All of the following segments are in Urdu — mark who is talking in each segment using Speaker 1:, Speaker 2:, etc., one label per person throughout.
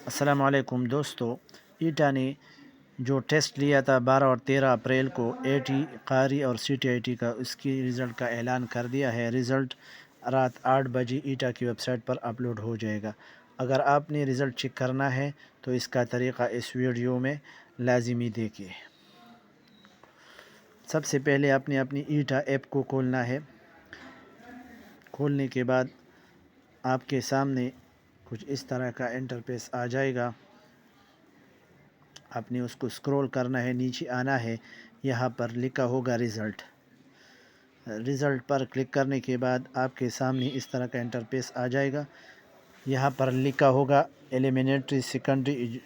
Speaker 1: السلام علیکم دوستو، ایٹا نے جو ٹیسٹ لیا تھا 12 اور 13 اپریل کو AT قاری اور CTIT کا، اس کی رزلٹ کا اعلان کر دیا ہے۔ رزلٹ رات 8 بجے ایٹا کی ویب سائٹ پر اپلوڈ ہو جائے گا۔ اگر آپ نے رزلٹ چیک کرنا ہے تو اس کا طریقہ اس ویڈیو میں لازمی دیکھیں۔ سب سے پہلے آپ نے اپنی ایٹا ایپ کو کھولنا ہے۔ کھولنے کے بعد آپ کے سامنے کچھ اس طرح کا انٹرفیس آ جائے گا۔ آپ نے اس کو سکرول کرنا ہے، نیچے آنا ہے، یہاں پر لکھا ہوگا رزلٹ پر کلک کرنے کے بعد آپ کے سامنے اس طرح کا انٹرفیس آ جائے گا۔ یہاں پر لکھا ہوگا ایلیمنیٹری سیکنڈری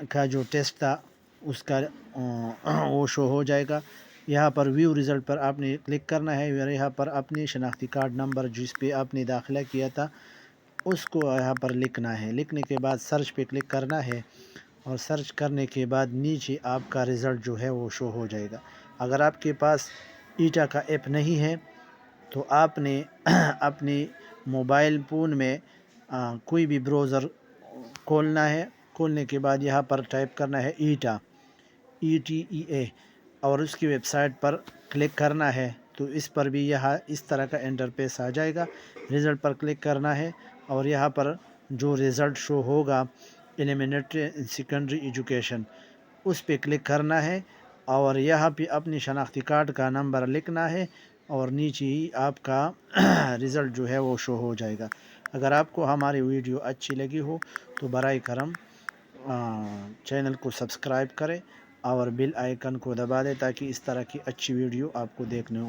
Speaker 1: کا جو ٹیسٹ تھا اس کا وہ شو ہو جائے گا۔ یہاں پر ویو رزلٹ پر آپ نے کلک کرنا ہے۔ یہاں پر اپنی شناختی کارڈ نمبر جس پہ آپ نے داخلہ کیا تھا اس کو یہاں پر لکھنا ہے۔ لکھنے کے بعد سرچ پہ کلک کرنا ہے، اور سرچ کرنے کے بعد نیچے آپ کا رزلٹ جو ہے وہ شو ہو جائے گا۔ اگر آپ کے پاس ایٹا کا ایپ نہیں ہے تو آپ نے اپنی موبائل فون میں کوئی بھی براؤزر کھولنا ہے۔ کھولنے کے بعد یہاں پر ٹائپ کرنا ہے ایٹا ETA، اور اس کی ویب سائٹ پر کلک کرنا ہے تو اس پر بھی یہاں اس طرح کا انٹرفیس آ جائے گا۔ رزلٹ پر کلک کرنا ہے، اور یہاں پر جو رزلٹ شو ہوگا ایلیمنیٹری سیکنڈری ایجوکیشن اس پہ کلک کرنا ہے، اور یہاں پہ اپنی شناختی کارڈ کا نمبر لکھنا ہے، اور نیچے ہی آپ کا رزلٹ جو ہے وہ شو ہو جائے گا۔ اگر آپ کو ہماری ویڈیو اچھی لگی ہو تو برائے کرم چینل کو سبسکرائب کریں اور بیل آئیکن کو دبا دیں تاکہ اس طرح کی اچھی ویڈیو آپ کو دیکھنے